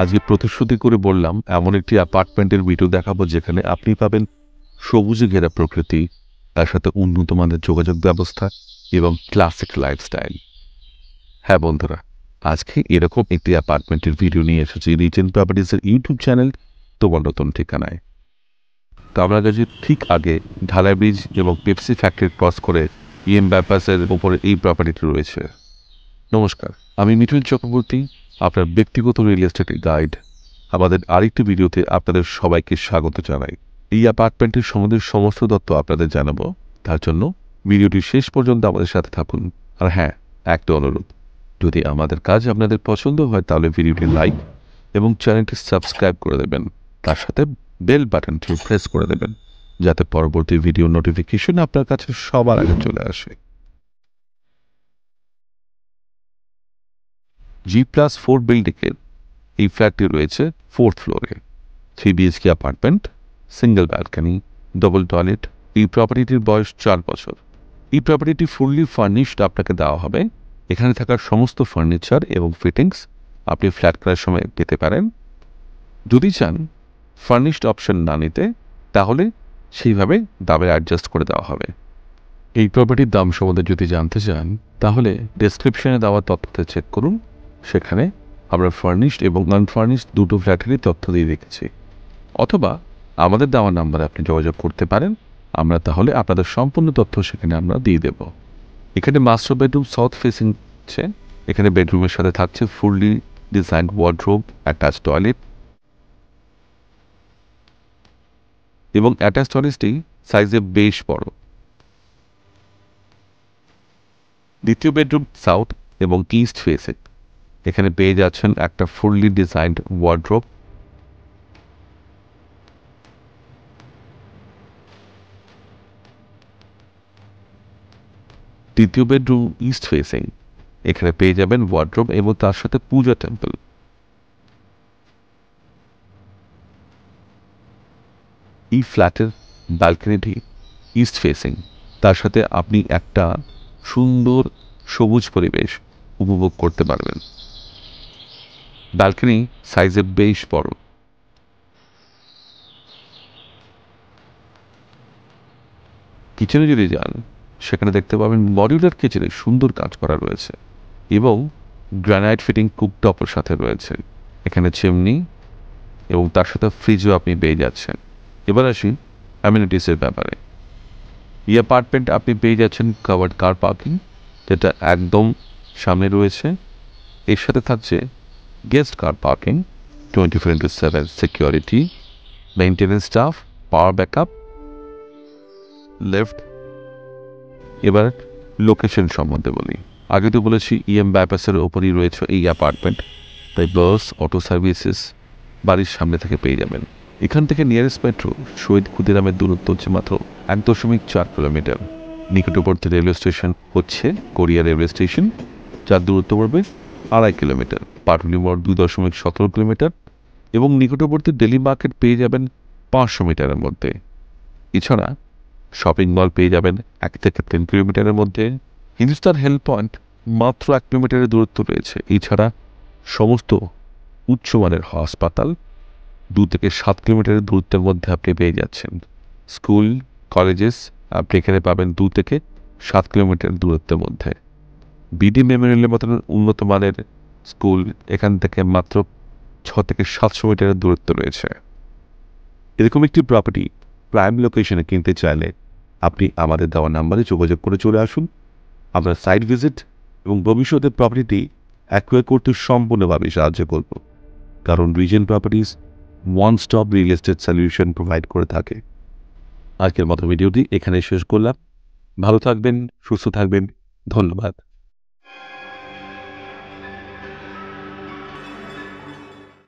আজকে প্রতিশ্রুতি করে বললাম এমন একটি অ্যাপার্টমেন্টের ভিডিও দেখাবো যেখানে আপনি পাবেন সবুজে ঘেরা প্রকৃতি, তার সাথে উন্নত মানের যোগাযোগ ব্যবস্থা এবং ক্লাসিক লাইফস্টাইল। হ্যাঁ বন্ধুরা, আজকে এরকম একটি অ্যাপার্টমেন্টের ভিডিও নিয়ে এসেছি রিজেন্ট প্রপার্টিজের ইউটিউব চ্যানেল তোমার নতুন ঠিকানায়। কামরাগাজীর ঠিক আগে ঢালাই ব্রিজ এবং পেপসি ফ্যাক্টরি ক্রস করে বাইপাসের ওপরে এই প্রপার্টিটি রয়েছে। নমস্কার, আমি মিঠুন চক্রবর্তী, আপনার ব্যক্তিগত রিয়েল এস্টেটের গাইড। আমাদের আরেকটি ভিডিওতে আপনাদের সবাইকে স্বাগত জানাই। এই অ্যাপার্টমেন্টের সম্বন্ধে সমস্ত তথ্য আপনাদের জানাবো, তার জন্য ভিডিওটি শেষ পর্যন্ত আমাদের সাথে থাকুন। আর হ্যাঁ, একটা অনুরোধ, যদি আমাদের কাজ আপনাদের পছন্দ হয় তাহলে ভিডিওটি লাইক এবং চ্যানেলটি সাবস্ক্রাইব করে দেবেন, তার সাথে বেল বাটনটি প্রেস করে দেবেন যাতে পরবর্তী ভিডিও নোটিফিকেশন আপনার কাছে সবার আগে চলে আসে। G+4 বিল্ডিংয়ের এই ফ্ল্যাটটি রয়েছে 4th ফ্লোরে। 3 BHK apartment, single balcony, double toilet. এই প্রপার্টিটির বয়স 4 বছর। এই প্রপার্টিটি ফুললি ফার্নিশড আপনাকে দেওয়া হবে। এখানে থাকার সমস্ত ফার্নিচার এবং ফিটিংস আপনি ফ্ল্যাট কেনার সময় পেতে পারেন। যদি চান ফার্নিশড অপশন না নিতে, তাহলে সেইভাবে দামে অ্যাডজাস্ট করে দেওয়া হবে। এই প্রপার্টির দাম সম্বন্ধে যদি জানতে চান তাহলে ডেসক্রিপশনে দেওয়া তথ্যতে চেক করুন। সেখানে আমরা ফার্নিশড এবং আনফার্নিশড দুটো ফ্ল্যাটেরই তথ্য দিয়ে রেখেছি। অথবা আমাদের দেওয়া নাম্বারে আপনি যোগাযোগ করতে পারেন, আমরা তাহলে আপনাদের সম্পূর্ণ তথ্য সেখানে আমরা দিয়ে দেব। এখানে মাস্টার বেডরুম সাউথ ফেসিং আছে। এখানে বেডরুমের সাথে থাকছে fully designed wardrobe, attach toilet এবং অ্যাটাচ টয়লেটটি সাইজে বেশ বড়। দ্বিতীয় বেডরুম সাউথ এবং ইস্ট ফেসে। এখানে পেয়ে যাচ্ছেন একটা ফুললি ডিজাইন্ড ওয়ার্ডরোব, তৃতীয় বেডরুম ইস্ট ফেসিং। এখানে পেয়ে যাবেন ওয়ার্ডরোব এবং তার সাথে পূজা টেম্পল। এই ফ্ল্যাটের ব্যালকনিটি ইস্ট ফেসিং, তার সাথে আপনি একটা সুন্দর সবুজ পরিবেশ উপভোগ করতে পারবেন। ব্যালকনি সাইজে বেশ বড়। কিচেনে যদি যান সেখানে দেখতে পাবেন মডিউলার কিচেনে সুন্দর কাজ করা রয়েছে এবং গ্রানাইট ফিটিং কুকটপের সাথে রয়েছে। এখানে চিমনি এবং তার সাথে ফ্রিজও আপনি পেয়ে যাচ্ছেন। এবার আসি অ্যামিনিটিসের ব্যাপারে। এই অ্যাপার্টমেন্ট আপনি পেয়ে যাচ্ছেন কাভার্ড কার পার্কিং, যেটা একদম সামনে রয়েছে। এর সাথে থাকছে guest car parking, 24/7 security, maintenance staff, power backup, lift. এবার লোকেশন সম্বন্ধে বলি। আগে তো বলেছি বাইপাসের ওপরই রয়েছে এই অ্যাপার্টমেন্ট, তাই বাস, অটো সার্ভিসেস বাড়ির সামনে থেকে পেয়ে যাবেন। এখান থেকে নিয়ারেস্ট মেট্রো শহীদ ক্ষুদিরামের দূরত্ব হচ্ছে মাত্র 1.4 কিলোমিটার। নিকটবর্তী রেলওয়ে স্টেশন হচ্ছে কোরিয়া রেলওয়ে স্টেশন, যার দূরত্ব পড়বে 2.5 কিলোমিটার। পাটুলি মোড় 2.17 কিলোমিটার এবং নিকটবর্তী ডেলি মার্কেট পেয়ে যাবেন 500 মিটারের মধ্যে। এছাড়া শপিং মল পেয়ে যাবেন 1 থেকে 3 কিলোমিটারের মধ্যে। হিন্দুস্তান হেলথ পয়েন্ট মাত্র 1 কিলোমিটারের দূরত্ব রয়েছে। এছাড়া সমস্ত উচ্চমানের হাসপাতাল 2 থেকে 7 কিলোমিটারের দূরত্বের মধ্যে আপনি পেয়ে যাচ্ছেন। স্কুল, কলেজেস আপনি এখানে পাবেন 2 থেকে 7 কিলোমিটার দূরত্বের মধ্যে। বিডি মেমোরিয়ালের মতন উন্নত মানের স্কুল এখান থেকে মাত্র 6 থেকে 700 মিটারের দূরত্ব রয়েছে। এরকম একটি প্রপার্টি প্রাইম লোকেশনে কিনতে চাইলে আপনি আমাদের দেওয়া নাম্বারে যোগাযোগ করে চলে আসুন। আমরা সাইট ভিজিট এবং ভবিষ্যতে প্রপার্টিটি অ্যাকোয়ার করতে সম্পূর্ণভাবে সাহায্য করব, কারণ Regent properties one stop real estate solution provide করে থাকে। আজকের মতো ভিডিওটি এখানে শেষ করলাম। ভালো থাকবেন, সুস্থ থাকবেন। ধন্যবাদ।